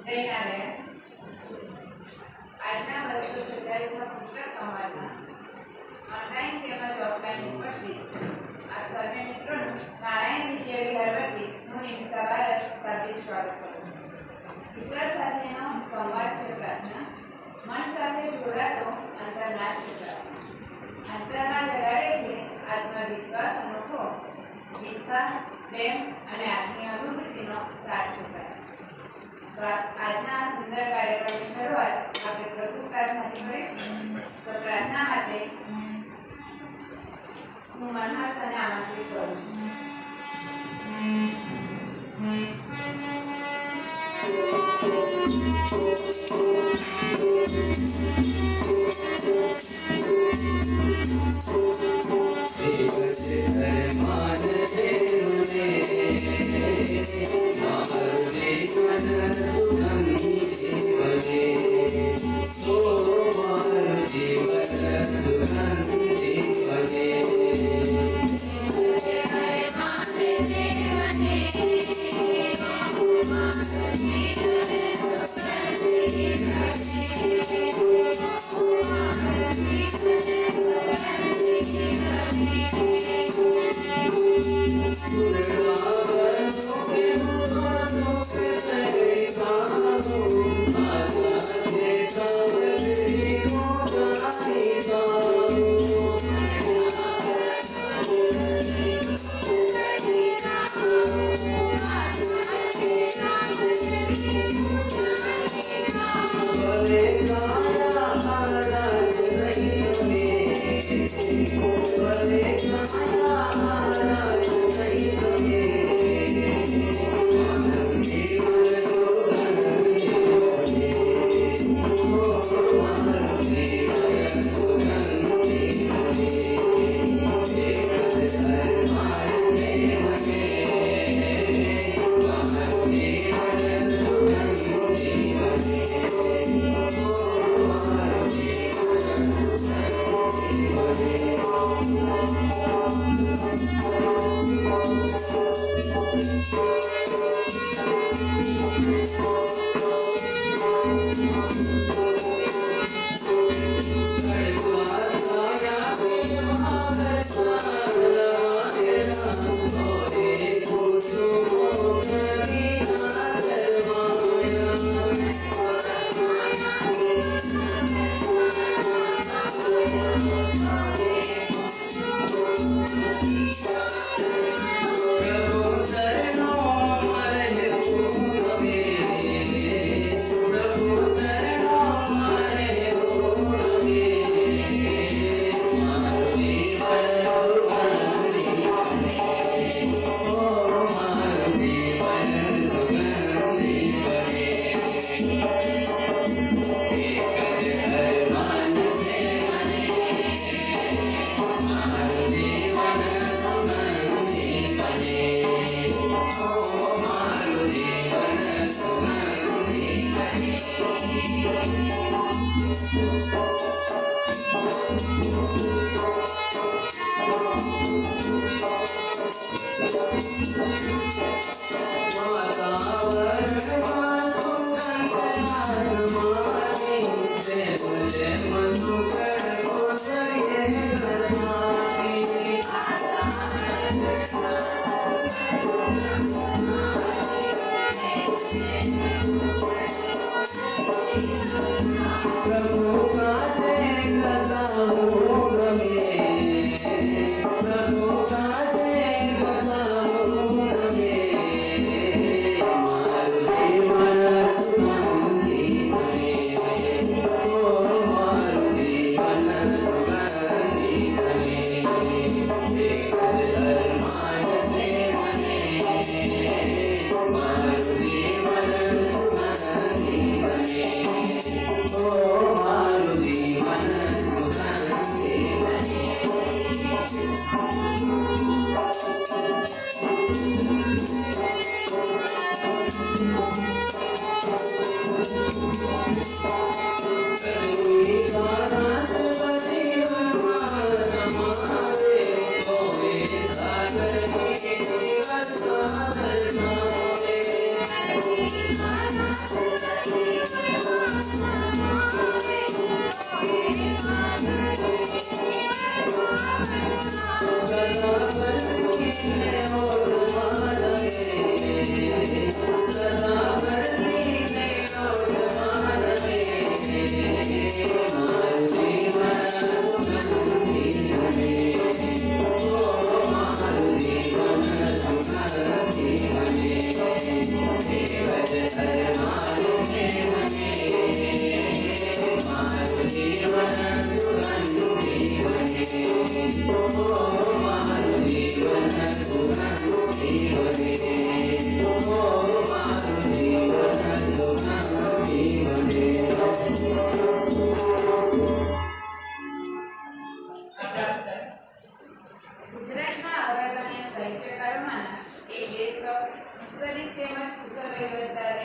જય નારાયણ. આજના 246માં પુસ્તક સંવાદમાં ઓનલાઈન તેમજ ઓફલાઈન ઉપસ્થિત આપ સર્વે મિત્રોનું નારાયણ વિદ્યા વિહાર વતી હું નિમિષા ભારત શાબ્દિક સ્વાગત કરું છું. ઈશ્વર સાથેનો સંવાદ છે પ્રાર્થના. મન સાથે જોડાતો અંતરનાદ છે પ્રાર્થના. અંતરનાદ જગાડે છે આત્મવિશ્વાસ અનોખો, વિશ્વાસ, પ્રેમ અને આત્મીય અનુભૂતિનો સાર છે પ્રાર્થના. આજના સુંદર કાર્યક્રમની શરૂઆત આપણે પ્રભુ પ્રાર્થનાથી કરીશું. તો પ્રાર્થના માટે હું મનહસને આમંત્રિત કરું છું. Thank you.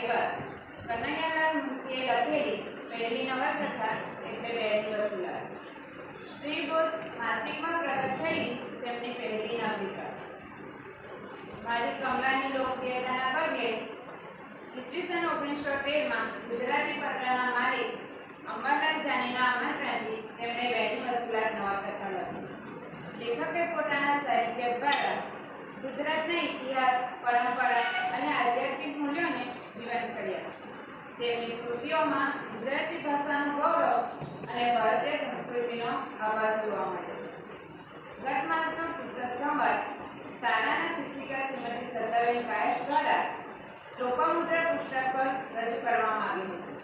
એવા કનૈયાલાલ મુનશીએ લખેલી પહેલી નવલકથા એટલે બેની વસુલાત. સ્ત્રીબોધ માસિકમાં પ્રગટ થયેલી તેમની પહેલી નવલિકા. મારી કમલાની લોકપ્રિયતાના પગલે ઈસવીસન 1913માં ગુજરાતી પત્રના માલિક અંબાલાલ જાનીના આમંત્રણથી તેમણે બેની વસુલાત નવલકથા લખી. લેખકે પોતાના સાહિત્ય દ્વારા ગુજરાતના ઇતિહાસ, પરંપરા અને આધ્યાત્મિક મૂલ્યોને જીવંત કર્યા. તેમની કૃતિઓમાં ગુજરાતી ભાષાનું ગૌરવ અને ભારતીય સંસ્કૃતિનો આભાસ જોવા મળે છે. ગત માસનો પુસ્તક સંવાદ શાળાના શિક્ષિકા શ્રીમતી સત્તાબેન કાયસ્થ દ્વારા લોપામુદ્રા પુસ્તક પર રજૂ કરવામાં આવ્યું હતું.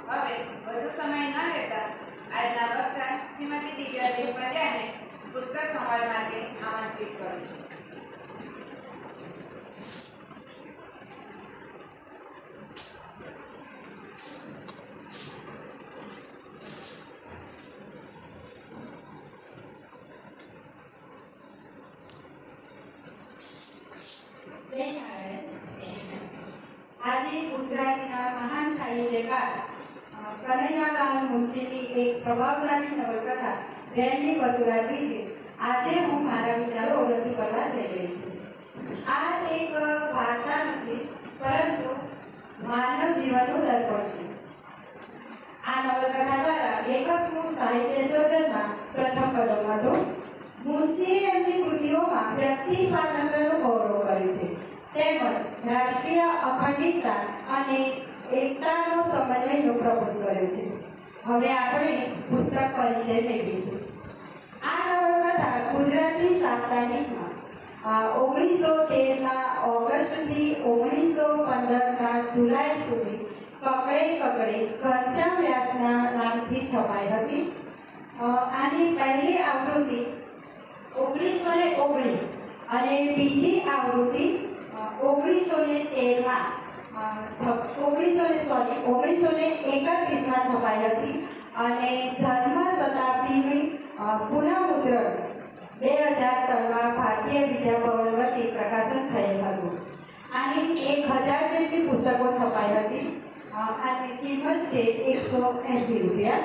હવે વધુ સમય ન લેતા આજના વક્તા શ્રીમતી દિવ્યાબેન પંડ્યાને પુસ્તક સંવાદ માટે આમંત્રિત કરું છું. આજે ગુજરાતીના મહાન સાહિત્યકાર કનૈયાલાલ મુનશીની એક પ્રભાવશાળી નવલકથા બેની વસુલાત વિશે આજે હું મારા વિચારો રજૂ કરવા જઈ રહી છું. આ એક વાર્તા નથી, પરંતુ માનવ જીવનનું દર્પણ છે. આ નવલકથા દ્વારા લેખકનું સાહિત્ય સર્જનમાં પ્રથમ કદમ હતું. મુનશીએ એમની કૃતિઓમાં વ્યક્તિ સ્વાતંત્ર્યનું ગૌરવ કર્યું છે, તેમજ રાષ્ટ્રીય અખંડિતતા અને એકતાનો સમન્વયનું પ્રબોધ કર્યું છે. હવે આપણે પુસ્તક પરિચય મેળવીશું. આ નવલકથા ગુજરાતી સાપ્તાહિકમાં 1913ના ઓગસ્ટથી 1915ના જુલાઈ સુધી કકડે ઘનશ્યામ વ્યાસના નામથી છપાઈ હતી. આની પહેલી આવૃત્તિ 1919 અને બીજી આવૃત્તિ 1931માં છપાઈ હતી અને જન્મ શતાબ્દીની પુનઃમુદ્રણ 2003માં ભારતીય વિદ્યાભવન વતી પ્રકાશન થયેલ હતું. આની 1000 જેટલી પુસ્તકો છપાઈ હતી. આની કિંમત છે 180 રૂપિયા.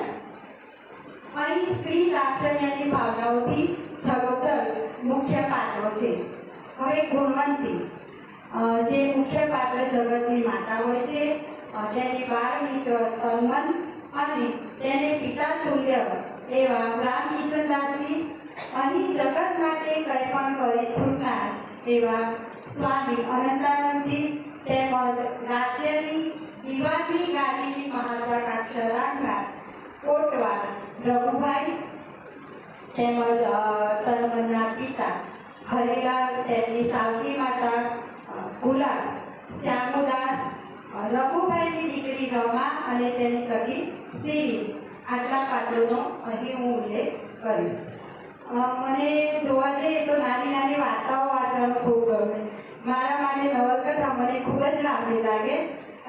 અહીં સ્ત્રી દાક્ષિણ્યની ભાવનાઓથી છલોછલ મુખ્ય પાત્રો છે. હવે ગુણવંતી, જે મુખ્ય પાત્ર જગતની માતા હોય છે, તેની બાળ મિત્ર તન્મન અને તેને પિતા તુલ્ય એવા રામકિશનદાસજી, અહીં જગત માટે કંઈ પણ કરી છૂટનાર એવા સ્વામી અનંતાનંદજી, તેમજ રાજ્યની દીવાની ગાદીની મહત્વાકાંક્ષા રાખનાર કોટવાર રઘુભાઈ, તેમજ તન્મનના પિતા હરિલાલ, તેમની સાવકી માતા ગુલાબ, શ્યામુદાસ, રઘુભાઈની દીકરી રમા અને તેની સખી સિરી, આટલા પાત્રોનો અહીં હું ઉલ્લેખ કરીશ. મને જોવા જઈએ તો નાની નાની વાર્તાઓ વાંચવાનું ખૂબ ગમે. મારા માટે નવલકથા મને ખૂબ જ લાંબી લાગે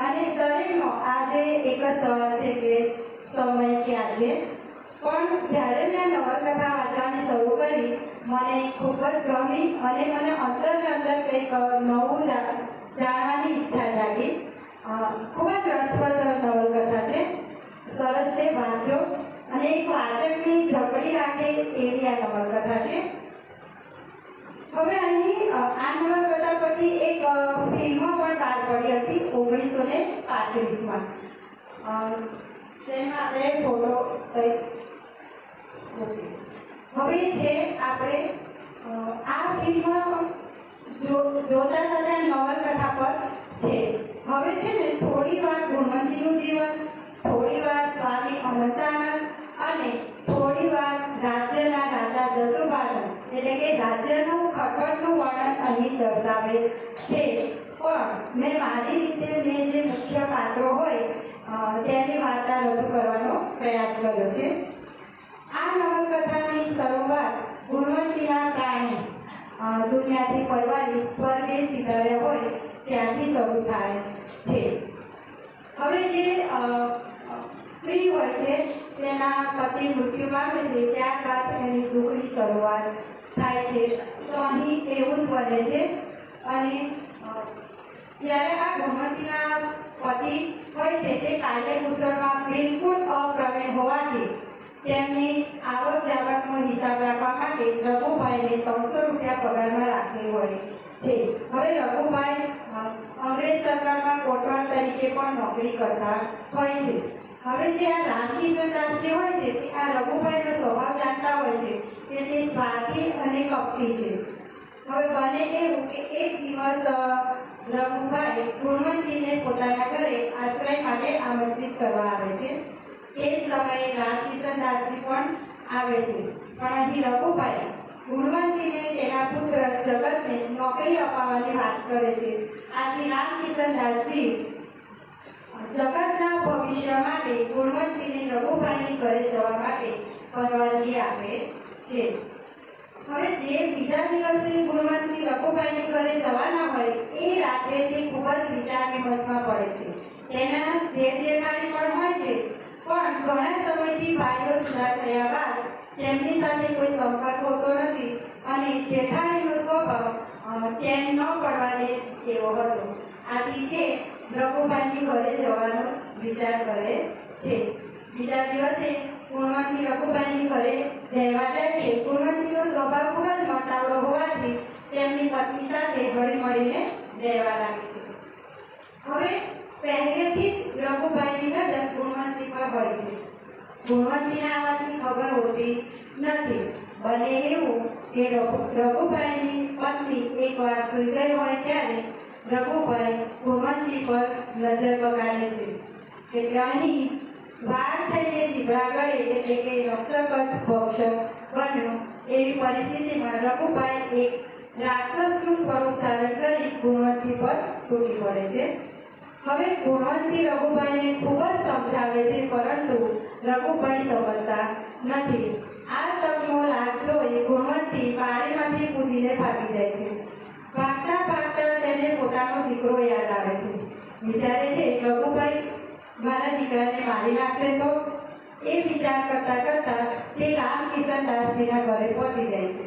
અને દરેકનો આજે એક જ સવાલ છે કે સમય ક્યાં છે. પણ જ્યારે મેં નવલકથા વાંચવાની શરૂ કરી મને ખૂબ જ ગમી અને મને અંદર કંઈક નવું જાણવાની ઈચ્છા જાગી. ખૂબ જ રસપ્રદ નવલકથા છે, સરસ છે, વાંચો અને એક વાચકની ઝપડી રાખે એવી આ નવલકથા છે. હવે અહીં આ નવલકથા પરથી એક ફિલ્મ પણ બહાર પડી હતી 1935માં. જેમાં આપણે ફોટો હવે છે આપણે આ ફિલ્મ જોતા થતા નવલકથા પર છે. હવે છે ને થોડી વાર ગુણવંતીનું જીવન, થોડી વાર સ્વામી અનંતાનંદ અને થોડી વાર રાજ્યના રાજા જસુભાઈ, એટલે કે રાજ્યનું ખટપટનું વર્ણન અહીં દર્શાવે છે. પણ મેં મારી રીતે મેં જે મુખ્ય પાત્રો હોય તેની વાર્તા રજૂ કરવાનો પ્રયાસ કર્યો છે. આ નવલકથાની શરૂઆત ગુણવંતીના પ્રાણી દુનિયાથી પરવારી સ્વર્ગે સિધાર્યા હોય ત્યાંથી શરૂ થાય છે. હવે જે સ્ત્રી હોય છે તેના પતિ મૃત્યુ પામે છે, ત્યારબાદ એની દુઃખની શરૂઆત થાય છે. તો અહીં એવું જ બને છે. અને જ્યારે આ ગુણવંતીના પતિ છે તે કાર્યકુશળમાં બિલકુલ અપ્રવીણ હોવાથી તેમની આવક જાવકનો હિસાબ રાખવા માટે રઘુભાઈને 300 રૂપિયા પગારમાં રાખેલ હોય છે. હવે રઘુભાઈ અંગ્રેજ સરકારમાં કોટવાલ તરીકે પણ નોકરી કરતા હોય છે. હવે જે આ રામકિશનદાસ જે હોય છે તે આ રઘુભાઈનો સ્વભાવ જાણતા હોય છે કે તે સ્વાર્થી અને કપટી છે. હવે બને એવું કે એક દિવસ રઘુભાઈ ગુણવંતીને પોતાના ઘરે આશ્રય માટે આમંત્રિત કરવા આવે છે. એ સમયે રામકિશનદાસજી પણ આવે છે. પણ અહીં રઘુભાઈ ગુણવંતીને તેના પુત્ર જગતને નોકરી અપાવવાની વાત કરે છે. આથી રામકિશનદાસજી જગતના ભવિષ્ય માટે ગુણવંતીને રઘુભાઈની ઘરે જવા માટે પરવાનગી આપે છે. હવે જે બીજા દિવસે ગુણવંતી રઘુભાઈની ઘરે જવાના હોય એ રાત્રે તે ખૂબ જ વિચાર વિમર્શમાં પડે છે. તેના જે જેઠાણી પણ હોય છે પણ ઘણા સમયથી ભાઈઓ જુદા થયા બાદ તેમની સાથે કોઈ સંપર્ક હોતો નથી અને જેઠાણીનો સ્વભાવ ચેન ન પડવા દે એવો હતો. આથી તે રઘુભાઈની ઘરે જવાનો વિચાર કરે છે. બીજા દિવસે ગુણવંતી રઘુભાઈની ઘરે રહેવા જાય છે. ગુણવંતીનો સ્વભાવ ખૂબ જ મટાવડો હોવાથી તેમની પત્ની સાથે હળી મળીને રહેવા લાગે છે. હવે પહેલેથી જ રઘુભાઈની નજર ગુણવંતી પર હોય છે. ગુણવંતીના આ વાતની ખબર હોતી નથી. બને એવું કે રઘુભાઈની પત્ની એકવાર સૂઈ ગઈ હોય ત્યારે રઘુભાઈ ગુણવંતી પર નજર બગાડે છે. એટલે અહીં વાળ થઈને જીભડા ગળે એટલે કે રક્ષક ભક્ષક બન્યો એવી પરિસ્થિતિમાં રઘુભાઈ એક રાક્ષસનું સ્વરૂપ ધારણ કરી ગુણવંતી પર તૂટી પડે છે. હવે ગુણવંતી રઘુભાઈને ખૂબ જ સમજાવે છે પરંતુ રઘુભાઈ સમજતા નથી. આ તકનો લાભ જોઈ ગુણવંતી બારીમાંથી કૂદીને ભાગી જાય છે. ભાગતા ભાગતા તેને પોતાનો દીકરો યાદ આવે છે. વિચારે છે રઘુભાઈ મારા દીકરાને મારી નાખશે તો. એ વિચાર કરતા કરતા તે રામકિશનદાસજીના ઘરે પહોંચી જાય છે.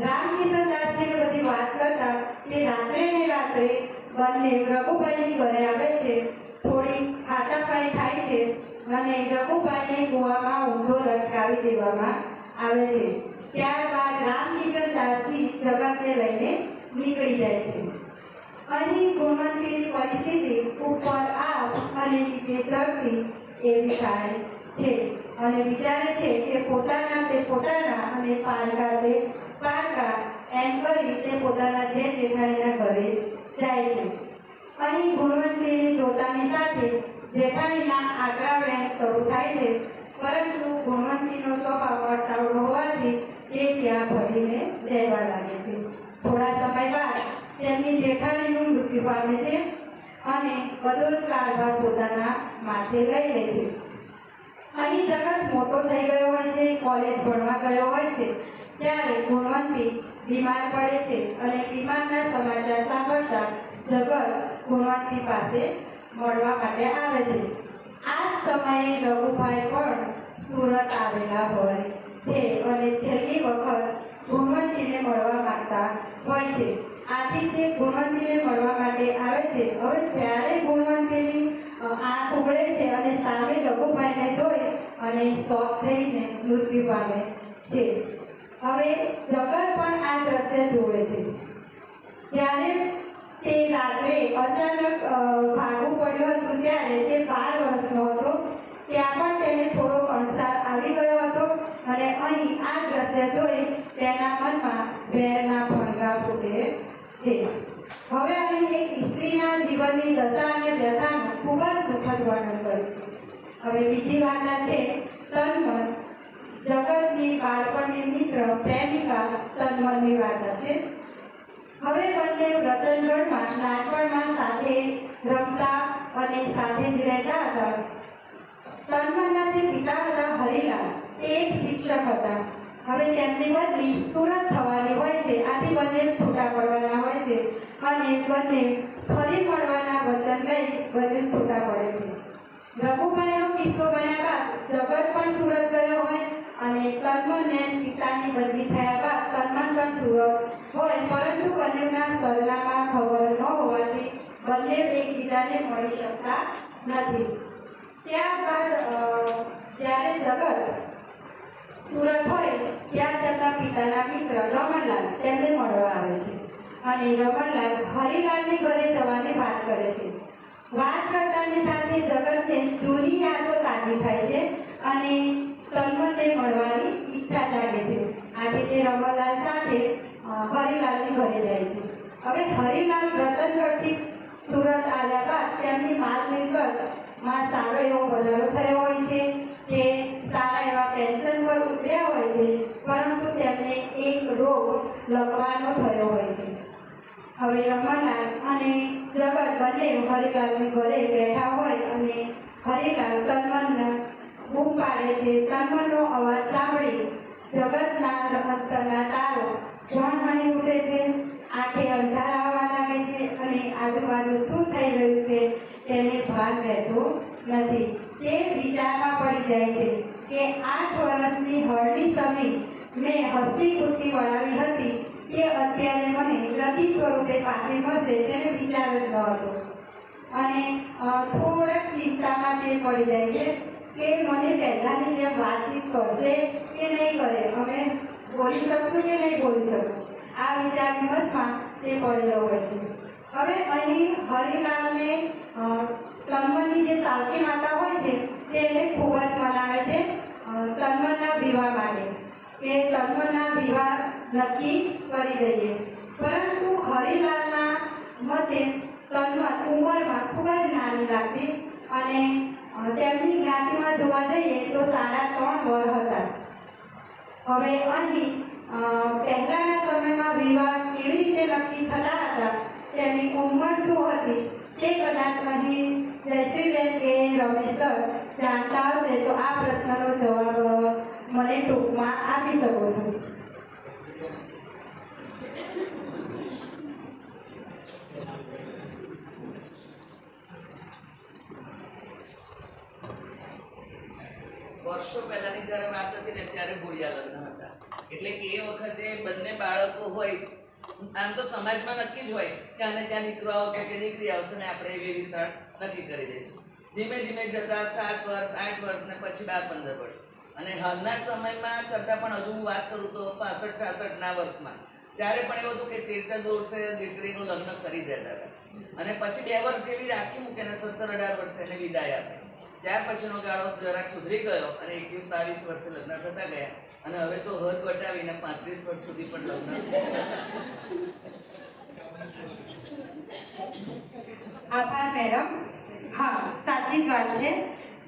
રામકિશનદાસજીને બધી વાત કરતા તે રાત્રે ને રાત્રે બંને રઘુભાઈની ઘરે આવે છે. થોડી હાથાપાઈ થાય છે અને રઘુભાઈને કૂવામાં ઊંધો લટકાવી દેવામાં આવે છે. ત્યારબાદ રામકિશનદાસજી જગતને લઈને નીકળી જાય છે. અહીં ગુણવંતીની પરિસ્થિતિ ઉપર આવ અને નીચે ચડતી એવી થાય છે અને વિચારે છે કે પોતાના તે પોતાના અને પારકા તે પારકા એમ કરી તે પોતાના જે જેઠાણીના ઘરે જાય છે. અહીં ગુણવંતીને જોતાની સાથે જેઠાણીના આકરા વેણ શરૂ થાય છે. પરંતુ ગુણવંતીનો સ્વભાવ વર્તાવડો હોવાથી તે ત્યાં ભરીને રહેવા લાગે છે. થોડા સમય બાદ તેમની જેઠાણીનું મૃત્યુ પામે છે અને બધો જ કારભાર પોતાના માથે લઈ લે છે. અહીં જગત મોટો થઈ ગયો હોય છે, કોલેજ ભણવા ગયો હોય છે ત્યારે ગુણવંતી બીમાર પડે છે અને બીમારના સમાચાર સાંભળતા જગત ગુણવંતી પાસે મળવા માટે આવે છે. આ સમયે રઘુભાઈ પણ સુરત આવેલા હોય છે અને છેલ્લી વખત ગુણવંતીને મળવા માંગતા હોય છે. આથી તે ગુણવંતીને મળવા માટે આવે છે. હવે જ્યારે ગુણવંતીની આંખ ઉઘડે છે અને સામે રઘુભાઈને જોઈ અને શોક થઈને મૃત્યુ પામે છે. હવે જગત પણ આ દ્રશ્ય જોવે છે. જ્યારે તે રાત્રે અચાનક ભાગવું પડ્યું હતું ત્યારે તે 12 વર્ષનો હતો. ત્યાં પણ તેને થોડો કંસાર આવી ગયો હતો અને અહીં આ દ્રશ્ય જોઈ તેના મનમાં વેરના ભણકા ફૂટે છે. હવે અહીં એક સ્ત્રીના જીવનની દશા અને વ્યથાનું ખૂબ જ દુઃખદ વર્ણન કર્યું છે. હવે બીજી વાર્તા છે તન્મન. જગતની બાળપણની મિત્ર પ્રેમિકા તન્મનની વાર્તા છે. હવે બંને રતનગઢમાં નાનપણમાં સાથે રમતા અને સાથે જ રહેતા હતા. તન્મનના જે પિતા હતા હરિલાલ એ એક શિક્ષક હતા. હવે તેમની બદલી સુરત થવાની હોય છે. આથી બંને છૂટા પડવાના હોય છે અને બંને ફરી મળવાના વચન લઈ બંને છૂટા પડે છે. રઘુભાઈનો કિસ્સો બન્યા બાદ જગત પણ સુરત ગયો હોય અને તન્મનને પિતાની બદલી થયા બાદ તન્મન પણ સુરત હોય, પરંતુ બંનેના સરનામા ખબર ન હોવાથી બંને એકબીજાને મળી શકતા નથી. ત્યારબાદ જ્યારે જગત સુરત હોય ત્યાં તેમના પિતાના મિત્ર રમણલાલ તેમને મળવા આવે છે અને રમણલાલ હરિલાલની ઘરે જવાની વાત કરે છે. વાત કરતાની સાથે જગતને જૂની યાદો તાજી થાય છે અને તન્મનને મળવાની ઈચ્છા જાગે છે. આથી તે રમણલાલ સાથે હરિલાલની ઘરે જાય છે. હવે હરિલાલ રતનગઢથી સુરત આવ્યા બાદ તેમની માલ મિલકતમાં સારો એવો વધારો થયો હોય છે. તે સારા એવા પેન્શન પર ઉતર્યા હોય છે, પરંતુ તેમને એક રોગ લકવાનો થયો હોય છે. હવે રમણલાલ અને જગત બંને હરિલાલની ઘરે બેઠા હોય અને હરિલાલ તન્મનને બૂમ પાડે છે. તન્મનનો અવાજ સાંભળી જગતના અંતરના તારો ઝણમણી ઉઠે છે. આંખે અંધારા આવવા લાગે છે અને આજુબાજુ શું થઈ રહ્યું છે તેને ભાન રહેતું નથી. તે વિચારમાં પડી જાય છે કે 8 વર્ષની હળની સમી મેં હસ્તી ખુરશી વળાવી હતી તે અત્યારે મને પ્રતિ સ્વરૂપે પાછી મળશે તેને વિચાર જ ન હતો. અને થોડાક ચિંતામાં તે પડી જાય છે કે મને પહેલાંની જેમ વાતચીત કરશે કે નહીં કરે, અમે બોલી શકશું કે નહીં બોલી શકું, આ વિચાર વિમર્શમાં તે પડેલો હોય છે. હવે અહીં હરિલાલને તન્મનની જે સાવકી માતા હોય છે તેને ખૂબ જ મનાવે છે તન્મનના વિવાહ માટે, કે તન્મનના વિવાહ નક્કી કરી દઈએ. પરંતુ હરિલાલના મતે તન્મન ઉંમરમાં ખૂબ જ નાની લાગતી અને તેમની જ્ઞાતિમાં જોવા જઈએ તો 3.5 વર્ષ હતા. હવે અહીં પહેલાના સમયમાં વિવાહ કેવી રીતે નક્કી થતા હતા, તેની ઉંમર શું હતી તે કદાચ અહીં જયશ્રીબેન કે રમેશ સર જાણતા હશે તો આ પ્રશ્નનો જવાબ મને ટૂંકમાં આપી શકો છો. વર્ષો પહેલાની જ્યારે વાત હતી ને ત્યારે ભોળિયા લગ્ન હતા. એટલે કે એ વખતે બંને બાળકો હોય, આમ તો સમાજમાં નક્કી જ હોય કે આને ત્યાં દીકરો આવશે કે દીકરી આવશે ને આપણે એવી વિશાળ નક્કી કરી દઈશું. ધીમે ધીમે જતા 7 વર્ષ 8 વર્ષ ને પછી 12-15 વર્ષ અને હાલના સમયમાં કરતાં પણ હજુ હું વાત કરું તો 65-66ના વર્ષમાં ત્યારે પણ એવું હતું કે 13-14 વર્ષે દીકરીનું લગ્ન કરી દેતા હતા અને પછી 2 વર્ષ જેવી રાખી મૂકે ને 17-18 વર્ષે એને વિદાય આપે. ત્યાર પછીનો ગાળો જરાક સુધરી ગયો અને 21-22 વર્ષે લગ્ન થતા ગયા અને હવે તો હદ વટાવીને 35 વર્ષ સુધી પણ લગ્ન. આભાર મેડમ. હા, સાચી જ વાત છે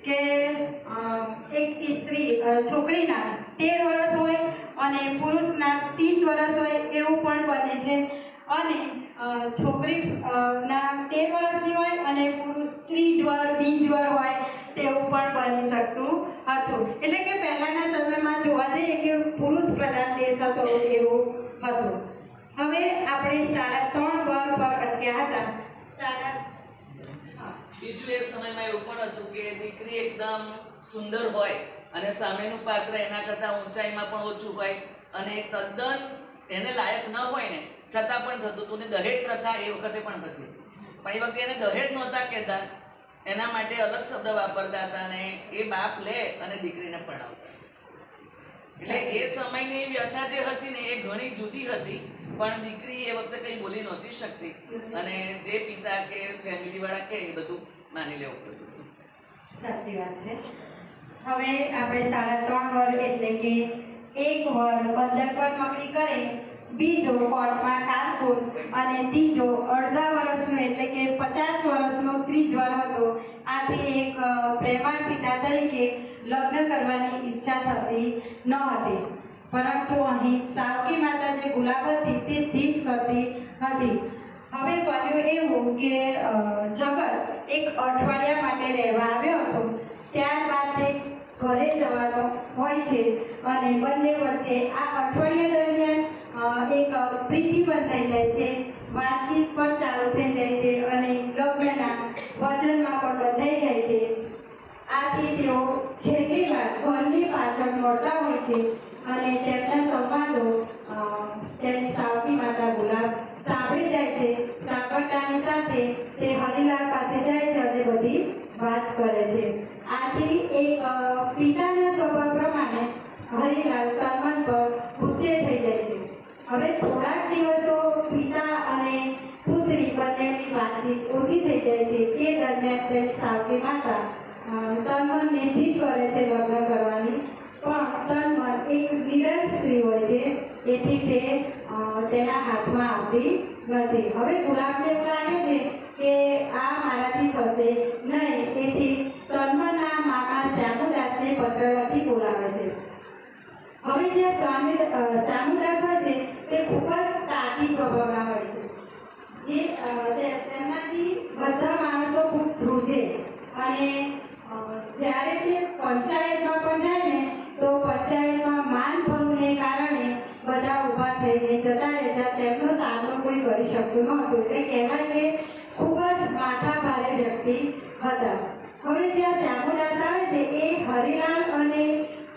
કે એક સ્ત્રી છોકરીના 13 વર્ષ હોય અને પુરુષના 30 વર્ષ હોય એવું પણ બને છે અને છોકરી ના 13 વર્ષની હોય અને પુરુષ 30 વર્ષ 20 વર્ષ હોય તેવું પણ બની શકતું હતું. એટલે કે પહેલાના સમયમાં જોવા જઈએ કે પુરુષ પ્રધાન દેશ હતો એવું હતું. હવે આપણે 3.5 વર્ષ પર અટક્યા હતા. બીજું એ સમયમાં એવું પણ હતું કે દીકરી એકદમ સુંદર હોય અને સામેનું પાત્ર એના કરતાં ઊંચાઈમાં પણ ઓછું હોય અને તદ્દન એને લાયક ન હોય ને છતાં પણ થતું હતું ને દહેજ પ્રથા એ વખતે પણ હતી. પણ એ વખતે એને દહેજ નહોતા કહેતા, એના માટે અલગ શબ્દ વાપરતા હતા અને એ બાપ લે અને દીકરીને પરણાવતા. એટલે એ સમયની વ્યથા જે હતી ને એ ઘણી જુદી હતી, પણ દીકરી એ વખતે કંઈ બોલી નહોતી શકતી અને જે પિતા કે ફેમિલી વાળા કે એ બધું માની લેવું પડતું. સાચી વાત છે. હવે આપણે 3.5 વર્ષ એટલે કે 1 વર્ષ બંધક પર નોકરી કરે, બીજો કોર્ટમાં કારકુન અને ત્રીજો અડધા વર્ષનો એટલે કે 50 વર્ષનો 30 વર્ષ હતો. આથી એક પ્રેમાળ પિતા તરીકે લગ્ન કરવાની ઈચ્છા થતી ન હતી, પરંતુ અહીં સાવકી માતા જે ગુલાબ હતી તે જીદ કરતી હતી. હવે બન્યું એવું કે જગત એક અઠવાડિયા માટે રહેવા આવ્યો હતો. ત્યારબાદ તે ઘરે જવાનો હોય છે અને બંને વચ્ચે આ અઠવાડિયા દરમિયાન એક પ્રીતિ પણ થઈ જાય છે, વાતચીત પણ ચાલુ થઈ જાય છે અને લગ્નના વચનમાં પણ બંધાઈ જાય છે. આથી તેઓ છેલ્લી વાર ઘરની પાછળ મળતા હોય છે અને તેમના સંવાદો તેમની સાવકી માતા ગુલાબ સાંભળી જાય છે. સાંભળતાની સાથે તે હરિલાલ પાસે જાય છે અને બધી બધી વાત કરે છે. આથી એક પિતાના સ્વભાવ પ્રમાણે હરિલાલ તનમન પર ગુસ્સે થઈ જાય છે. હવે થોડાક દિવસો પિતા અને પુત્રી બંનેની વાતચીત ઓછી થઈ જાય છે. તે દરમિયાન તેની સાવકી માતા તનમનને જીદ કરે છે લગ્ન કરવાની, પણ તનમન એક નિડર સ્ત્રી હોય છે, એથી તે તેના હાથમાં આવતી નથી. હવે ગુલાબને એવું લાગે છે કે આ મારાથી થશે નહીં, તેથી તનમનના મામા શ્યામુદાસને પત્ર લખી બોલાવે છે. હવે જે શ્યામુદાસ હોય છે તે ખૂબ જ કાચી સ્વભાવના હોય છે, જે તેમનાથી બધા માણસો ખૂબ ધ્રુજે, અને જ્યારે તે પંચાયતમાં પણ જાય ને તો પંચાયતમાં માનભંગને કારણે બધા ઊભા થઈને જતા રહેતા, તેમનો સામનો કોઈ કરી શકતું નહોતું. એટલે કહેવાય કે ખૂબ જ માથા ભારે વ્યક્તિ હતા. હવે જ્યાં શ્યામુદાસ આવે છે એ હરિલાલ અને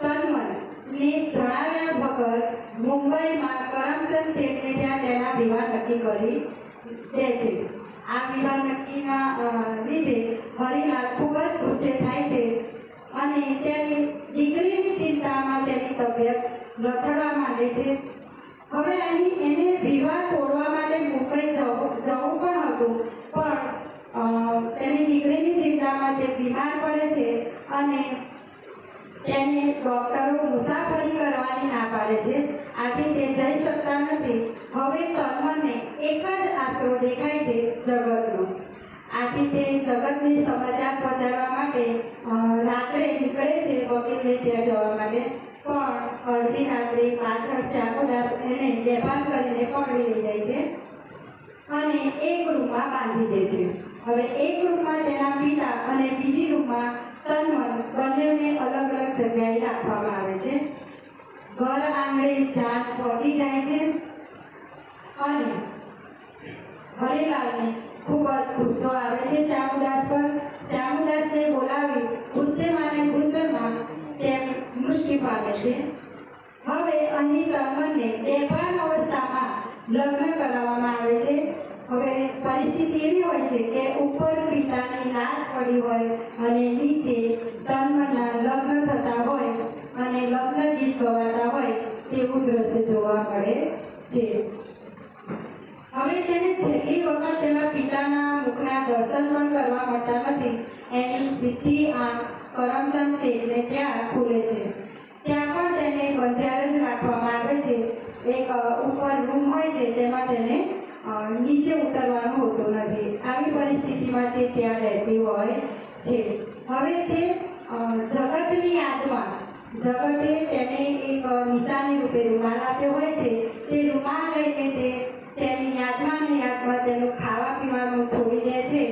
તનમનને જણાવ્યા વગર મુંબઈમાં કરમચંદ શેઠને ત્યાં તેના વિવાહ નક્કી કરી દે છે. આ વિવાહ નક્કીના લીધે હરિલાલ ખૂબ જ ગુસ્સે થાય છે અને તેની દીકરીની ચિંતામાં તેની તબિયત લથડવા માંડે છે. હવે અહીં એને વિવાહ તોડવા માટે મુંબઈ જવું પણ હતું, પણ તેની દીકરીની ચિંતામાં તે બીમાર પડે છે અને તેને ડોક્ટરો મુસાફરી કરવાની ના પાડે છે. આથી તે જઈ શકતા નથી. હવે તનમનને એક જ આશરો દેખાય છે, જગતનો. આથી તે જગતને સમાચાર પહોંચાડવા માટે રાત્રે નીકળે છે વકીલને ત્યાં જવા માટે, પણ અડધી રાત્રે પાછળ શ્યામુદાસ એને બેભાન કરીને પકડી લઈ જાય છે અને એક રૂમમાં બાંધી દે છે. હવે એક રૂમમાં તેના પિતા અને બીજી રૂમમાં તનમન, બંનેને અલગ અલગ જગ્યાએ રાખવામાં આવે છે. ઘર આંગણે જાન પહોંચી જાય છે અને હરિલાલને ખૂબ જ ગુસ્સો આવે છે શ્યામુદાસ પર. શ્યામુદાસને બોલાવી ગુસ્સે માટે ગુસ્સેમાં તેમ મૃત્યુ પામે છે. હવે અહીં તનમનને બેભાન અવસ્થામાં લગ્ન કરાવવામાં આવે છે. હવે પરિસ્થિતિ એવી હોય છે કે ઉપર પિતાની લાશ પડી હોય અને નીચે તનમનના લગ્ન થતા હોય અને લગ્ન ગીત ગવાતા હોય તેવું દ્રશ્ય જોવા મળે છે. હવે તેને છેલ્લી વખત તેના પિતાના મુખના દર્શન પણ કરવા મળતા નથી. એની સીધી આંખ કરમચંદ શેઠને ત્યાં ખુલે છે. ત્યાં પણ તેને બંધિયાર જ રાખવામાં આવે છે. એક ઉપર રૂમ હોય છે જેમાં તેને નીચે ઉતરવાનું હોતું નથી. આવી પરિસ્થિતિમાં તે ત્યાં રહેતી હોય છે. હવે તે જગતની યાદમાં જગતે તેને એક નિશાની રૂપે રૂમાલ આપ્યો હોય છે. તે રૂમાલ લઈને તે તેની યાદમાં તેનું ખાવા પીવાનું છોડી દે છે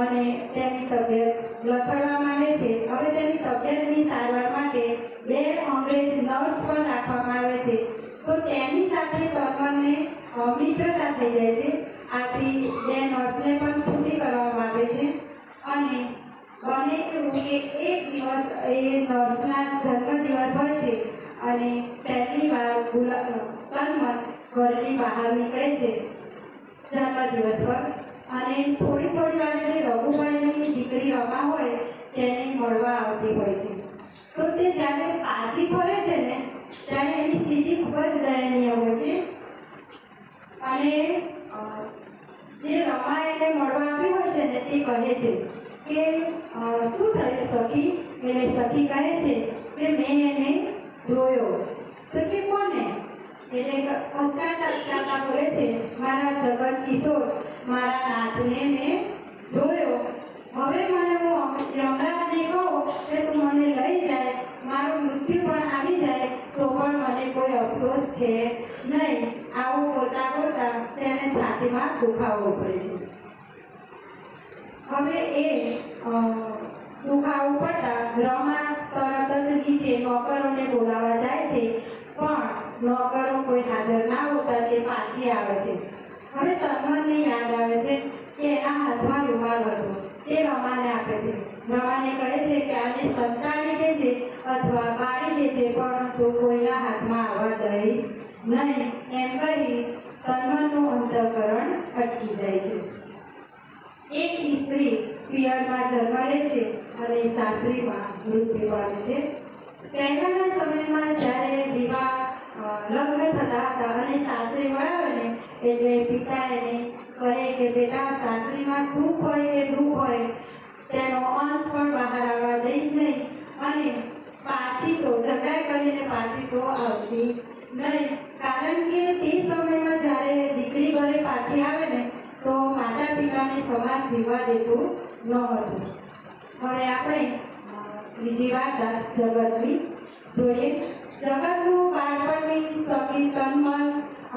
અને તેની તબિયત લથડવા માંડે છે. હવે તેની તબિયતની સારવાર માટે 2 અંગ્રેજ નર્સ પણ રાખવામાં આવે છે. તો તેની સાથે તનમનને મિત્રતા થઈ જાય છે. આથી 2 નર્સને પણ છૂટી કરવામાં આવે છે અને બને એવું કે એક દિવસ એ નર્સના જન્મદિવસ હોય છે અને પહેલી વાર તનમન ઘરની બહાર નીકળે છે જન્મદિવસ પર, અને થોડી વાર જે રઘુભાઈની દીકરી રમા હોય તેને મળવા આવતી હોય છે. તો તે જ્યારે પાછી ફરે છે ને ત્યારે એની સ્થિતિ ખૂબ જ દયનીય હોય છે અને જે રમા એને મળવા આવી હોય છે ને તે કહે છે કે શું થયું સખી? એટલે સખી કહે છે કે મેં એને જોયો. તો કે કોને? એટલે હસતા બોલે છે, મારા જગત કિશોર, મારા નાથને મેં જોયો. હવે મને હું યમરાજને કહું કે તું મને લઈ જાય, મારું મૃત્યુ પણ આવી જાય તો પણ મને કોઈ અફસોસ છે નહીં. આવું બોલતા તેને છાતીમાં દુખાવો પડે છે. હવે એ દુખાવો પડતા રમા તરત જ નીચે નોકરોને બોલાવવા જાય છે, પણ નોકરો કોઈ હાજર ના હોતા તે પાછી આવે છે. હવે તનમનને યાદ આવે છે કે એના હાથમાં રૂમાલ હતો. તે રમાને આપે છે. રમાને કહે છે કે આને સંતાડી દેજે અથવા બાળી દેજે, પરંતુ કોઈના હાથમાં આવવા દઈશ નહીં. એમ કહી તનમનનું અંતઃકરણ અટકી જાય છે. એક સ્ત્રી પિયરમાં જન્મ લે છે અને સાસરીમાં મૃત્યુ પામે છે. પહેલાના સમયમાં જ્યારે વિવાહ લગ્ન થતા હતા અને સાસરે વળાવે ને એટલે પિતા એને કહે કે બેટા સાસરીમાં સુખ હોય કે દુઃખ હોય તેનો અંશ પણ બહાર આવવા દઈશ નહીં અને પાછી તો ઝઘડા કરીને પાછી તો આવતી નહીં. કારણ કે તે સમયમાં જ્યારે દીકરી ઘરે પાછી આવે ને તો માતા પિતાને સમાજ જીવવા દેતું ન હતું. હવે આપણે બીજી વાર્તા જગતની જોઈએ. જગતનું બાળપણની સખી તન્મન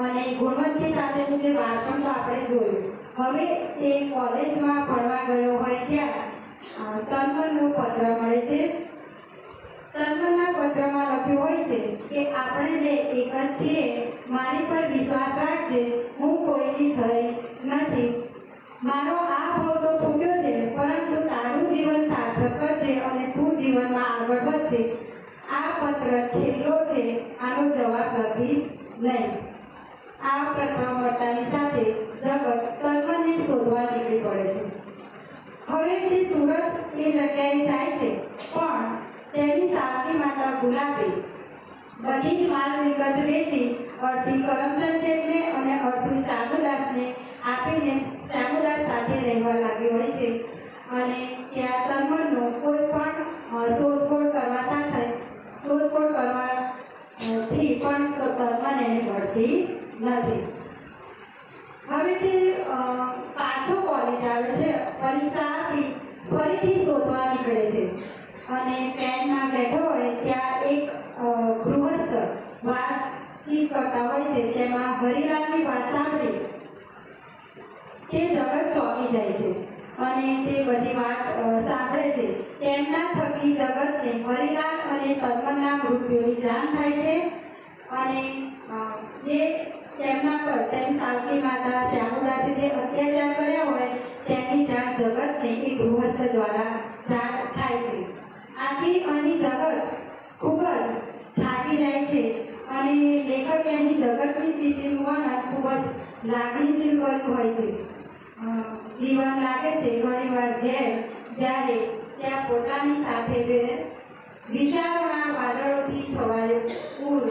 અને ગુણવંતી સાથેનું જે બાળપણ તો આપણે જોયું. હવે એ કોલેજમાં ભણવા ગયો હોય ત્યાં તન્મનનું પત્ર મળે છે. તન્મનના પત્રમાં લખ્યું હોય છે કે આપણે બે એક જ છીએ, મારી પર વિશ્વાસ રાખજે, હું કોઈની થઈ નથી. મારો આ ભાવ તો તૂટ્યો છે, પરંતુ તારું જીવન સાર્થક કરજે અને તું જીવનમાં આગળ વધશે. આ પત્ર છેલ્લો છે, આનો જવાબ લખીશ નહીં. આ પત્ર મળતાની સાથે જગત તન્મનને શોધવા નીકળી પડે છે. હવે તે સુરત એ જગ્યાએ જાય છે, પણ તેની સાસરી માતા ગુલાબી બધી જ માલ મિલકત વેચી અડધી કરમચંદ શેઠને અને અડધી શ્યામદાસને આપીને શ્યામદાસ સાથે રહેવા લાગી હોય છે. અને ત્યાં તન્મનનો કોઈ પણ શોધખોળ કરવાથી પણ તન્મન એને મળતી નથી. હવે તે પાછો કોલેજ આવે છે, પરીક્ષા આપી ફરીથી શોધવા નીકળે છે અને ટ્રેનમાં બેઠો હોય ત્યાં એક ગૃહસ્થ વાતચીત કરતા હોય છે. તેમાં હરિલાલની વાત સાંભળી તે જગત ચોંકી જાય છે અને તે બધી વાત સાંભળે છે. તેમના થકી જગતને હરિલાલ અને તન્મનના મૃત્યુની જાણ થાય છે અને જે તેમના પર તેની સાવકી માતા શ્યામદાસે જે અત્યાચાર કર્યા હોય તેની જાણ જગતને એ ગૃહસ્થ દ્વારા જાણ થાય છે. આથી અહીં જગત ખૂબ જ થાકી જાય છે અને લેખક એની જગતની સ્થિતિનું વર્ણન ખૂબ જ લાગણીશીલ કર્યું હોય છે. જીવન લાગે છે ઘણીવાર જ્યારે ત્યાં પોતાની સાથે વિચારોના વાદળોથી છવાયો પૂર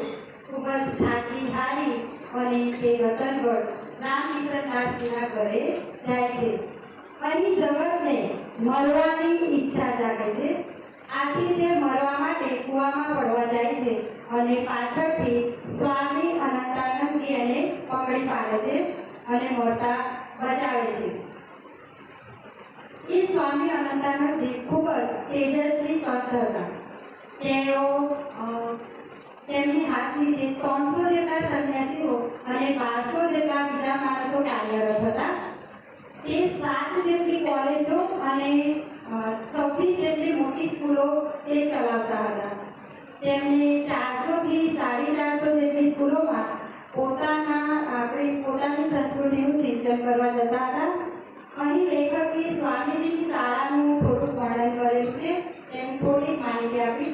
ખૂબ જ થાકી હારી અને તે રતનગઢ રામકિશનદાસજીના ઘરે જાય છે. અહીં જગતને મરવાની ઈચ્છા જાગે છે. આથી તે મરવા માટે કૂવામાં પડવા જાય છે અને પાછળથી સ્વામી અનંતાનંદજી એને પકડી પાડે છે અને મરતા બચાવે છે. એ સ્વામી અનંતાનંદજી ખૂબ જ તેજસ્વી સંત હતા. તેમની હાથ નીચે 300 જેટલા સંન્યાસીઓ અને 1200 જેટલા બીજા માણસો કાર્યરત હતા. તે 7 જેટલી કોલેજો અને 26 જેટલી મોટી સ્કૂલો તે ચલાવતા હતા. તેમને 400 થી 450 જેટલી સ્કૂલોમાં પોતાની સંસ્કૃતિનું સિંચન કરવા જતા હતા. અહીં લેખકે સ્વામીજીની શાળાનું થોડું વર્ણન કરેલું છે, તેની થોડી માહિતી આપી.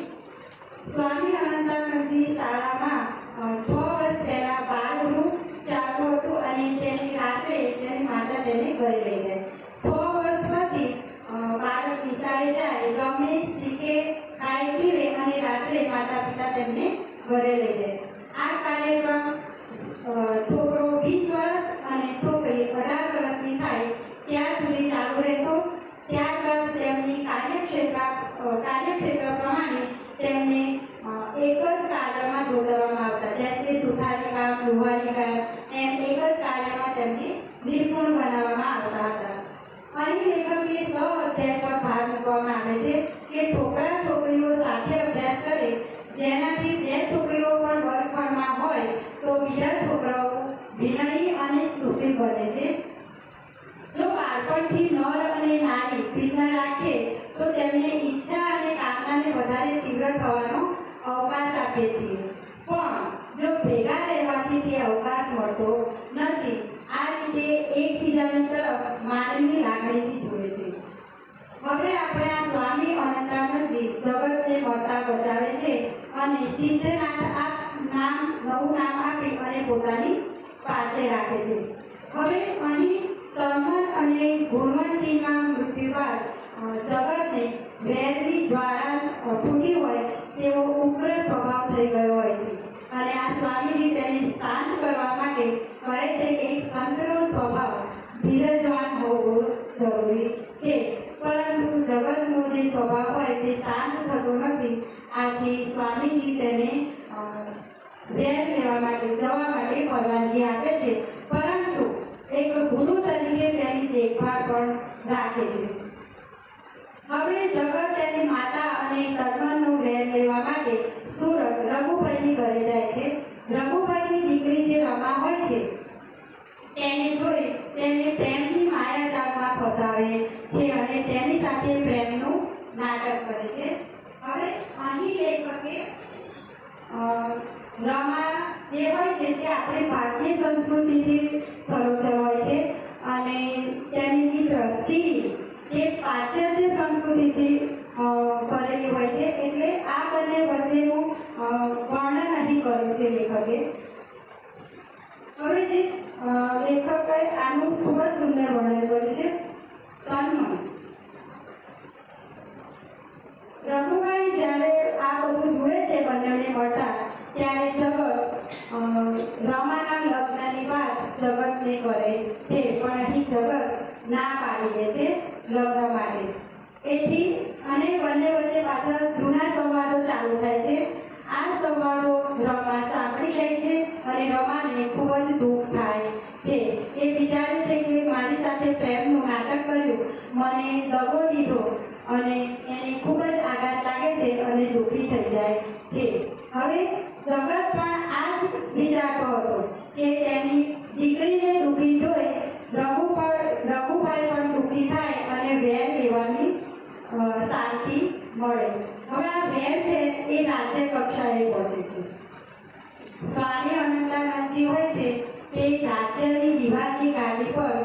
સ્વામી અનંતાનંદજી શાળામાં 6 વર્ષ પહેલા બાળગૃહ ચાલતું હતું અને તેની રાત્રે તેની માતા તેને ઘરે લઈ જાય. 6 વર્ષ પછી બાળક નિશાળે જાય, રમે, શીખે, ખાય, પીવે અને રાત્રે માતા પિતા તેમને ઘરે લઈ જાય. આ કાર્યક્રમ છોકરો 20 વર્ષ અને છોકરી 18 વર્ષની થાય ત્યાં સુધી ચાલુ રહેતો. ત્યારબાદ તેમની કાર્યક્ષેત્ર પ્રમાણે તેમને એક જ કાર્યમાં જોતરવામાં આવતા, જેમ કે સુથારી કામ, લુહારી કામ, એમ એક જ કાર્યમાં તેમને નિપુણ બનાવવામાં આવતા હતા. અહીં લેખકે સ્વ-અધ્યાય પર ભાર મૂકવામાં આવે છે કે છોકરા છોકરીઓ સાથે અભ્યાસ કરે, જેનાથી 2 છોકરીઓ પણ વર્ગખંડમાં હોય તો બીજા છોકરાઓ વિનયી અને સુશીલ બને છે. જો બાળપણથી નર અને નારી ભિન્ન રાખે તો તેમને ઈચ્છા અને કામનાને વધારે તીવ્ર થવાનો અવકાશ આપે છે, પણ જો ભેગા રહેવાથી તે અવકાશ મળતો નથી. આ રીતે એકબીજાની તરફ માનવીની લાગણીથી જોડે છે. હવે આપણે આ સ્વામી અનંતાનંદજી જગતને મળતા બચાવે છે અને સિદ્ધનાથ નવું નામ આપી અને પોતાની પાસે રાખે છે. હવે અહીં તન્મન અને ગુણવંતીના મૃત્યુ બાદ જગતને વેરની જ્વાળા ફૂટી હોય તેવો ઉગ્ર સ્વભાવ થઈ ગયો હોય છે અને આ સ્વામીજી તેને શાંત કરવા માટે કહે છે કે સંતનો સ્વભાવ ધીરજવાન હોવો જરૂરી છે, પરંતુ જગતનો જે સ્વભાવ હોય તે શાંત થતો નથી. આથી સ્વામીજી તેને વેર લેવા માટે જવા માટે પરવાનગી આપે છે, પરંતુ એક ગુરુ તરીકે તેની દેખભાળ પણ રાખે છે. હવે જગત તેની માતા અને તદ્દનનો વેર લેવા માટે સુરત રઘુભાઈની ઘરે જાય છે. રઘુભાઈની દીકરી જે રમા હોય છે તેને જોઈ તેને પ્રેમની માયાજાળમાં ફસાવે છે અને તેની સાથે પ્રેમનું નાટક કરે છે. હવે અહીં લેખકે રમા જે હોય છે તે આપણી ભારતીય સંસ્કૃતિથી સરોસર હોય છે અને તેની દ્રષ્ટિ જે પાશ્ચાત્ય સંસ્કૃતિથી ભરેલી હોય છે, એટલે આ બંને વચ્ચેનું વર્ણન અહીં કર્યું છે લેખકે. હવે જે લેખકે આનું ખૂબ જ સુંદર વર્ણન કર્યું છે. તન્મય રઘુભાઈ જ્યારે આ બધું જુએ છે બંનેને મળતા, ત્યારે જગત રમાના લગ્નની વાત જગતને કરે છે, પણ અહીં જગત ના પાડી દે છે લગ્ન માટે. એથી અને બંને વચ્ચે પાછળ જૂના સંવાદો ચાલુ થાય છે. આ સંવાદો રમા સાંભળી જાય છે અને રમાને ખૂબ જ દુઃખ થાય છે. એ વિચારે છે કે મારી સાથે પ્રેમનું નાટક કર્યું, મને દગો દીધો અને એને ખૂબ જ આઘાત લાગે છે અને દુઃખી થઈ જાય છે. હવે જગત પણ આ જ વિચારતો હતો કે તેની દીકરીને દુઃખી જોઈ રઘુભાઈ પણ દુઃખી થાય અને વેર લેવાની શાંતિ મળે. હવે આ વેર છે એ રાજ્ય કક્ષાએ પહોંચે છે. સ્વામી અનંતાનંદજી હોય છે તે રાજ્યની દિવાલની ગાદી પર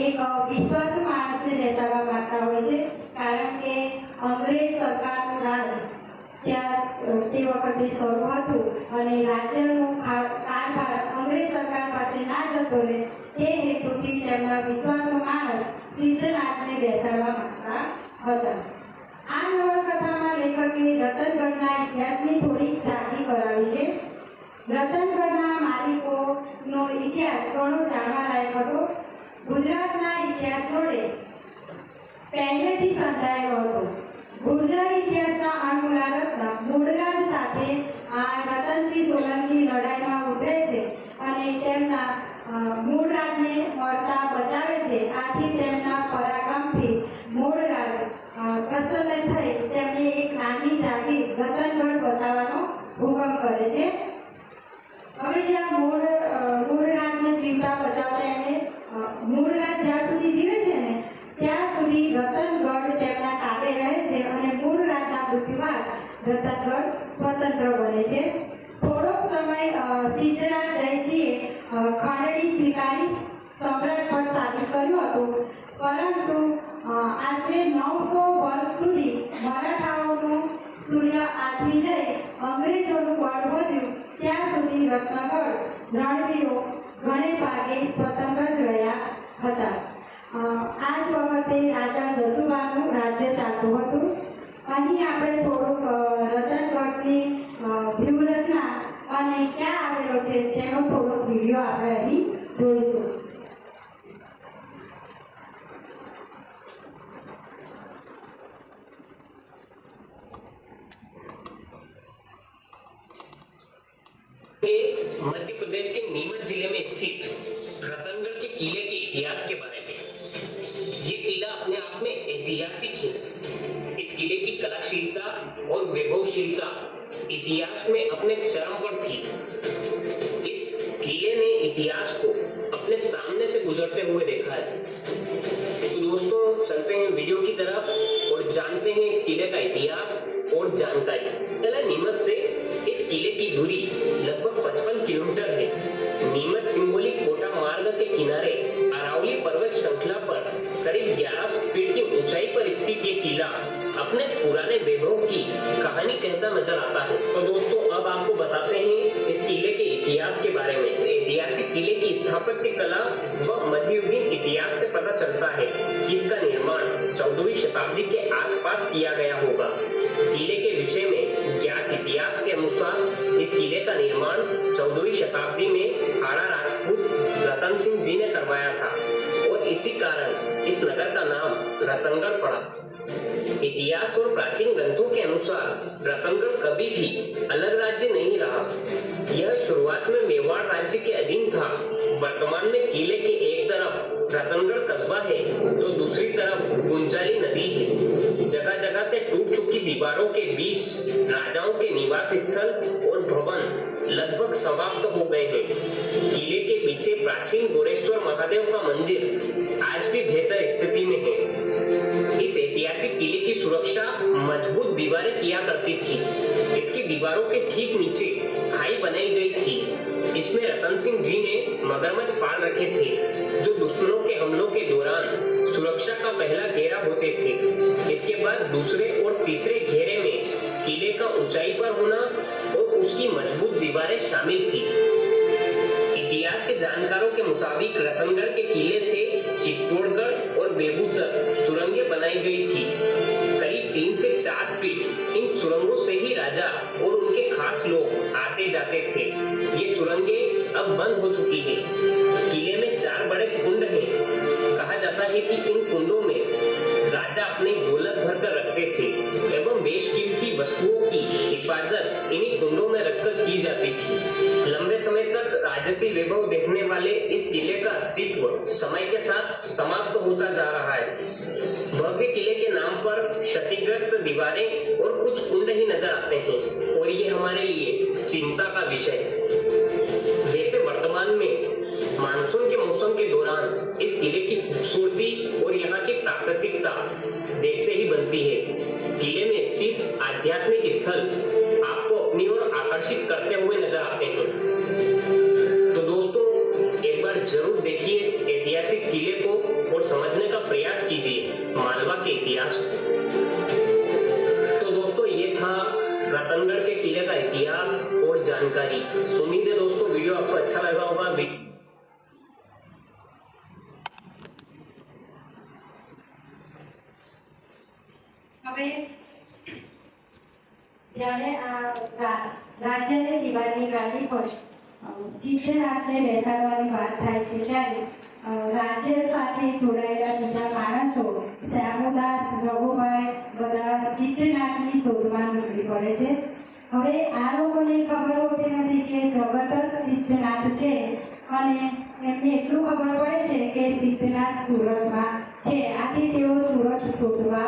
એક વિશ્વાસુ માણસને બેસાડવા માંગતા હોય છે, કારણ કે અંગ્રેજ સરકારનું રાજ ત્યાં તે વખતે શરૂ હતું અને રાજ્યનો કારભાર અંગ્રેજ સરકાર પાસે ના જતો રહે તે હેતુથી તેમના વિશ્વાસુ માણસ સિદ્ધનાથને બેસાડવા માંગતા હતા. આ નવલકથામાં લેખકે રતનગઢના ઇતિહાસની થોડીક ઝાંખી કરાવી છે. રતનગઢના માલિકોનો ઇતિહાસ ઘણો જાણવાલાયક હતો. ગુજરાતના ઇતિહાસ જોડે પહેલેથી સંકળાયેલો હતો. ગુર્જર ઇતિહાસના અણમુલા રત્ન મૂળરાજ સાથે રતનસિંહ સોલંકી લડાઈમાં ઉતરે છે અને તેમના મૂળરાજને મરતા બચાવે છે. આથી તેમના પરાક્રમથી મૂળરાજ પ્રસન્ન થઈ તેમને એક નાની જાગીર રતનગઢ બતાવવાનો હુકમ કરે છે. હવે જ્યાં મૂળરાજને જીવતા બચાવતા એને મૂળરાજ જ્યાં સુધી જીવે છે ને ત્યાં સુધી રતનગઢ તેમના તાબે રહે છે અને મૂળરાજના મૃત્યુ બાદ રતનગઢ સ્વતંત્ર બને છે. થોડોક સમય સિદ્ધરાજ જયસિંહે ખંડણી સ્વીકારી સમ્રાટ પદ સાબિત કર્યું હતું, પરંતુ આશરે 900 વર્ષ સુધી મરાઠાઓનું સૂર્ય આથમી જઈ અંગ્રેજોનું બળ વધ્યું ત્યાં સુધી રત્નગઢ રણવીરો ઘણે ભાગે સ્વતંત્ર જ રહ્યા હતા. આ જ વખતે રાજા જસુબાનું રાજ્ય ચાલતું હતું. અહીં આપણે થોડુંક રતનગઢની વ્યૂહરચના અને ક્યાં આવેલો છે તેનો થોડોક વિડીયો આપણે અહીં જોઈશું. मध्य प्रदेश के नीमच जिले में स्थित रतनगढ़ के किले के इतिहास के बारे में। ये किला अपने आप में ऐतिहासिक है। इस किले की कलाशीलता और वैभवशीलता इतिहास में अपने चरम पर थी। इस किले ने इतिहास को अपने सामने से गुजरते हुए देखा है। तो दोस्तों चलते हैं वीडियो की तरफ और जानते हैं इस किले का इतिहास और जानकारी। पहले नीमच से इस किले की दूरी लगभग 55 किलोमीटर है। नीमच सिंबोलिक कोटा मार्ग के किनारे अरावली पर्वत श्रृंखला पर करीब 1100 फीट की ऊंचाई पर स्थित ये किला अपने पुराने वैभव की कहानी कहता नजर आता है। तो दोस्तों अब आपको बताते हैं इस किले के इतिहास के बारे में। ऐतिहासिक किले की स्थापत्य कला व मध्ययुगीन इतिहास से पता चलता है कि इसका निर्माण 14वीं शताब्दी के आसपास किया गया होगा। किले के विषय में ज्ञात इतिहास के अनुसार इस किले का निर्माण 14वीं शताब्दी में हाड़ा राजपूत रतन सिंह जी ने करवाया था और इसी कारण इस नगर का नाम रतनगढ़ पड़ा। इतिहास और प्राचीन ग्रंथों के अनुसार रतनगढ़ कभी भी अलग राज्य नहीं रहा। यह शुरुआत में मेवाड़ राज्य के अधीन था। वर्तमान में किले के एक तरफ रतनगढ़ कस्बा है तो दूसरी तरफ गुंजाली नदी है। जगह जगह से टूट चुकी दीवारों के बीच राजाओं के निवास स्थल और भवन लगभग समाप्त हो गए हैं। किले के पीछे प्राचीन गोरेश्वर महादेव का मंदिर आज भी बेहतर स्थिति में है। इस ऐतिहासिक किले की सुरक्षा मजबूत दीवारें किया करती थी। इसकी दीवारों के ठीक नीचे खाई बनाई गई थी। इसमें रतन सिंह जी ने मगरमच्छ पाल रखे थे जो दुश्मनों के हमलों के दौरान सुरक्षा का पहला घेरा होते थे। इसके बाद दूसरे और तीसरे घेरे में किले का ऊंचाई पर होना और उसकी मजबूत दीवारें शामिल थी। इतिहास के जानकारों के मुताबिक रतनगढ़ के किले से चित्तौड़गढ़ और बेबू तक सुरंगें बनाई गई थी। करीब 3 से 4 फीट इन सुरंगों से ही राजा और उनके खास लोग आते जाते थे। ये सुरंगें अब बंद हो चुकी है। किले में 4 बड़े कुंड हैं। कहा जाता है कि इन कुंडों में राजा अपने गोलक भरकर रखते थे एवं बेशकीमती वस्तुओं की हिफाजत इन्हीं कुंडों में रखकर की जाती थी। लंबे समय तक राजसी वैभव देखने वाले इस किले का अस्तित्व समय के साथ समाप्त होता जा रहा है। भव्य किले के नाम पर क्षतिग्रस्त दीवारें और कुछ कुंड ही नजर आते हैं और ये हमारे लिए चिंता का विषय है। वैसे वर्तमान में मानसून के मौसम के दौरान इस किले की खूबसूरती और यहाँ की प्राकृतिकता देखते ही बनती है। किले में स्थित आध्यात्मिक स्थल आपको अपनी ओर आकर्षित करते हुए नजर आते हैं। तो दोस्तों, एक बार जरूर देखिए इस ऐतिहासिक किले को और समझने का प्रयास कीजिए मालवा के इतिहास को। तो दोस्तों, ये था रतनगढ़ के किले का इतिहास और जानकारी। उम्मीद है दोस्तों वीडियो आपको अच्छा लगा होगा। હવે જ્યારે આ રાજ્યની દિવાળની ગાદી પર શિક્ષણાર્થને બેસાડવાની વાત થાય છે ત્યારે રાજ્ય સાથે જોડાયેલા બીજા માણસો શ્યામુદાસ, રઘુભાઈ બધા શિક્ષણાર્થની શોધમાં નીકળી પડે છે। હવે આ લોકોને ખબર હોતી નથી કે જગત જ શિક્ષણાર્થ છે અને એમને એટલું ખબર પડે છે કે શિક્ષણાર્થ સુરતમાં છે। આથી તેઓ સુરત શોધવા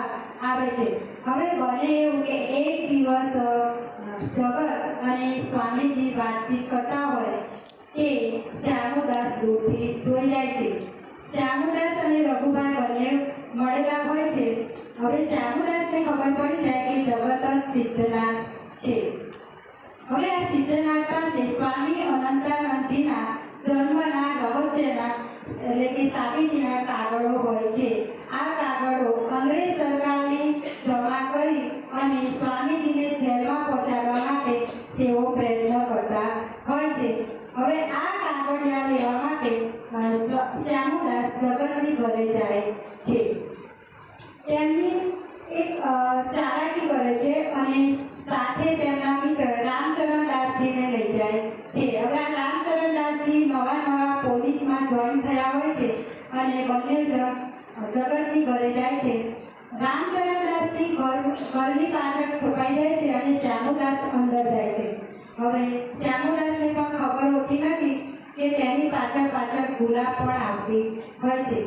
આવે છે। હવે બને એવું કે એક દિવસ જગત અને સ્વામીજી વાતચીત કરતા હોય તે શ્યામુદાસ દૂરથી જોઈ જાય છે। શ્યામુદાસ અને રઘુભાઈ બંને મળેલા હોય છે। હવે શ્યામુદાસને ખબર પડી જાય કે જગત જ સિદ્ધનાથ છે। હવે આ સિદ્ધનાથ પાસે સ્વામી અનંતાનંદજીના જન્મના રહસ્યના એટલે કે સાબિતીના કાગળો હોય છે। આ કાગળો અંગ્રેજ સરકારને જમા કરી અને સ્વામીજીને જેલમાં પહોંચાડવા માટે તેઓ પ્રયત્ન કરતા હોય છે। હવે આ કાગળિયા લેવા માટે શ્યામુદાસ જગતની ઘરે જાય છે। તેમની એક ચાલાકી કરે છે અને સાથે તેમના મિત્ર રામચરણદાસજીને લઈ જાય છે। હવે આ રામચરણદાસજી નવા પોલીસમાં જોઈન થયા હોય છે અને બંને જગતની ઘરે જાય છે। રામચરણદાસજી ઘરની પાછળ છુપાઈ જાય છે અને શ્યામુદાસ અંદર જાય છે। હવે શ્યામુદાસને પણ ખબર હોતી નથી કે તેની પાછળ ગુલાબ પણ આવતી હોય છે।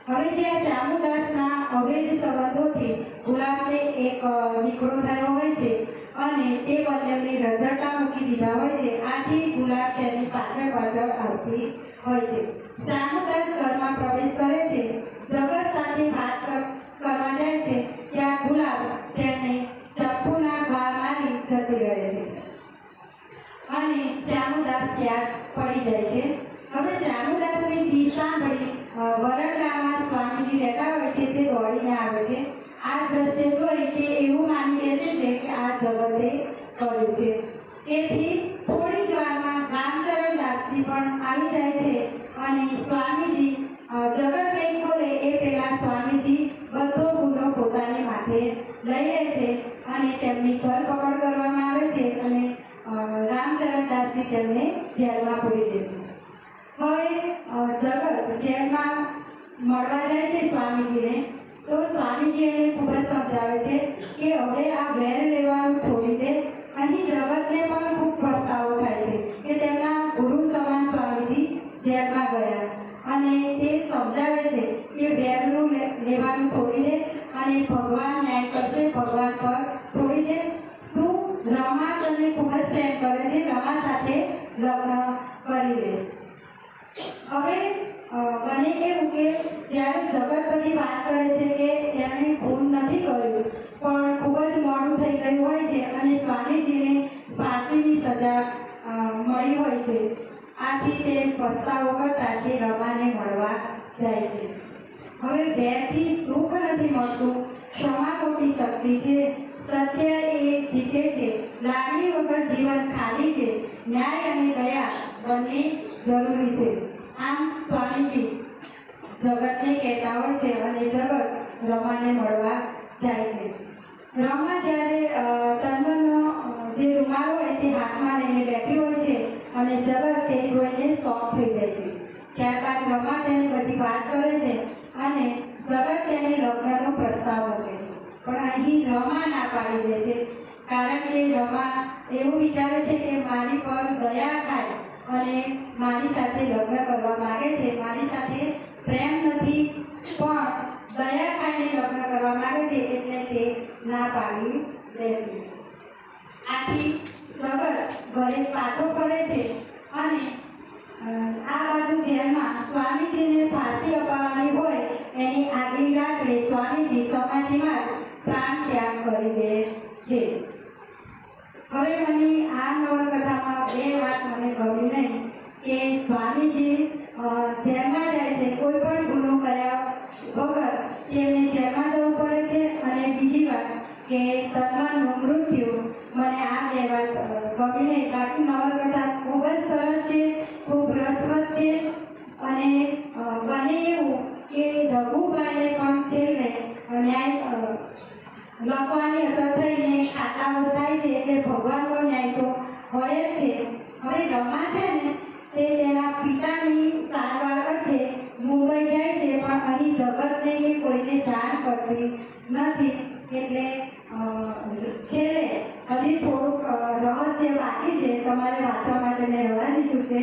હવે જે શ્યામુદાસના અવૈધ સંબંધોથી ગુલાબને એક દીકરો થયો હોય છે અને તે બંનેની રજળતા મૂકી દીધા હોય છે। આથી ગુલાબ તેની પાછળ આવતી હોય છે। શ્યામુદાસ ઘરમાં પ્રવેશ કરે છે। જગત સાથે વાત કરવા જાય છે ત્યાં ગુલાબ તેને ચપ્પુના ઘા મારી જતી રહે છે અને શ્યામુદાસ ત્યાં પડી જાય છે। હવે શ્યામુદાસની જીત સાંભળી વરંડામાં સ્વામીજી બેઠા હોય છે તે દોડીને આવે છે। આ દ્રશ્ય જોઈ તે એવું માની બેસે છે કે આ જગતે કર્યું છે। તેથી થોડી જ વારમાં રામચરણ પણ આવી જાય છે અને સ્વામીજી જગત કંઈક બોલે એ પહેલા સ્વામીજી બધો ગુનો પોતાની માથે લઈ લે છે અને તેમની ધરપકડ કરવામાં આવે છે અને રામચરણદાસજી તેમને જેલમાં પૂરી દે છે. હવે જગત જેલમાં મળવા જાય છે સ્વામીજીને, તો સ્વામીજી એને ખૂબ જ સમજાવે છે કે હવે આ વેર લેવાનું છોડી દે. અહીં જગતને પણ ખૂબ પસ્તાવો થાય છે કે તેમના ગુરુ સમાન સ્વામીજી જેલમાં ગયા અને તે સમજાવે છે કે વેરનું લેવાનું છોડી દે અને ભગવાન ન્યાય કરશે, ભગવાન પર છોડી દે. તું રમા તને ખૂબ જ પ્રેમ કરે છે, રમા સાથે લગ્ન કરી લે. હવે બને એવું કે જ્યારે જગત બધી વાત કરે છે કે તેમણે ખૂન નથી કર્યું પણ ખૂબ જ મોડું થઈ ગયું હોય છે અને સ્વામીજીને ફાંસીની સજા મળી હોય છે. આથી તે પસ્તાવો કરતા તે રમાને મળવા જાય છે. હવે વેરથી સુખ નથી મળતું, ક્ષમા મોટી શક્તિ છે, સત્ય એ જીતે છે, લાગણી વગર જીવન ખાલી છે, ન્યાય અને દયા બંને જરૂરી છે. આમ સ્વામીજી જગતને કહેતા હોય છે અને જગત રમાને મળવા જાય છે. રમા જ્યારે ચંદનનો જે રૂમાલ હોય તે હાથમાં લઈને બેઠી હોય છે અને જગત તે જોઈને શોખ થઈ જાય છે. ત્યારબાદ રમા તેની બધી વાત કરે છે અને જગત તેને લગ્નનો પ્રસ્તાવ મૂકે છે. પણ અહીં રમા ના પાડી દે છે, કારણ કે રમા એવું વિચારે છે કે મારી પર દયા થાય અને મારી સાથે લગ્ન કરવા માંગે છે, મારી સાથે પ્રેમ નથી પણ દયા ખાઈને લગ્ન કરવા માંગે છે, એટલે તે ના પાડી દે છે. આથી જગત ઘરે પાછો ફરે છે અને આ બાજુ જેલમાં સ્વામીજીને ફાંસી અપાવવાની હોય એની આગલી રાત્રે સ્વામીજી સમાધિમાં પ્રાણ ત્યાગ કરી દે છે. હવે મને આ નવલકથામાં બે વાત મને ગમી નહીં કે સ્વામીજી જેલમાં જાય છે, કોઈ પણ ગુનો કર્યા વગર તેમને જેલમાં જવું પડે છે અને બીજી વાત કે તન્મનનું મૃત્યુ, મને આ બે વાત ગમી નહીં. બાકી નવલકથા ખૂબ જ સરસ છે, ખૂબ રસપ્રદ છે અને બને એવું કે રઘુભાઈને પણ છેલ્લે ન્યાય લખવાની અસર થઈને ખાતાઓ થાય છે એટલે ભગવાનનો ન્યાય તો હોય જ છે. હવે રમા છે ને તે તેના પિતાની સારવાર અર્થે મુંબઈ જાય છે પણ અહીં જગતને કે કોઈને જાણ કરતી નથી. એટલે છેલ્લે હજી થોડુંક રહસ્ય બાકી છે, તમારે વાંચવા માટે મેં રવા દીધું છે.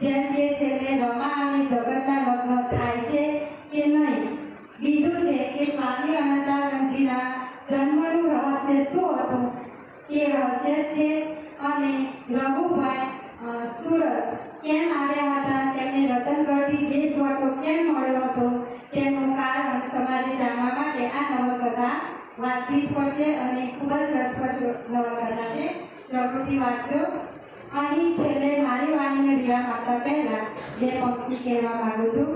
જેમ કે છેલ્લે રમા અને જગતના લગ્ન થાય છે કે નહીં. બીજું છે કે સ્વામી અનંતાનંદજીના જન્મનું રહસ્ય શું હતું તે રહસ્ય છે અને રઘુભાઈ સુરત કેમ આવ્યા હતા, તેમને રતનગઢથી દેશવટો કેમ મળ્યો હતો તેનું કારણ તમારે જાણવા માટે આ નવલકથા વાંચવી પડશે અને ખૂબ જ રસપ્રદ નવલકથા છે. જરૂરથી વાંચજો. અહીં છેલ્લે મારી વાણીને વિરામ આપતા પહેલા બે પંક્તિ કહેવા માંગુ છું.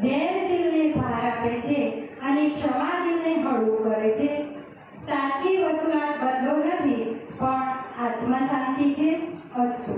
વેર દિલને ભાર આપે છે અને ક્ષમા દિલને હળવું કરે છે. સાચી વસુલાત બદલો નથી પણ આત્મશાંતિ છે. અસ્તુ.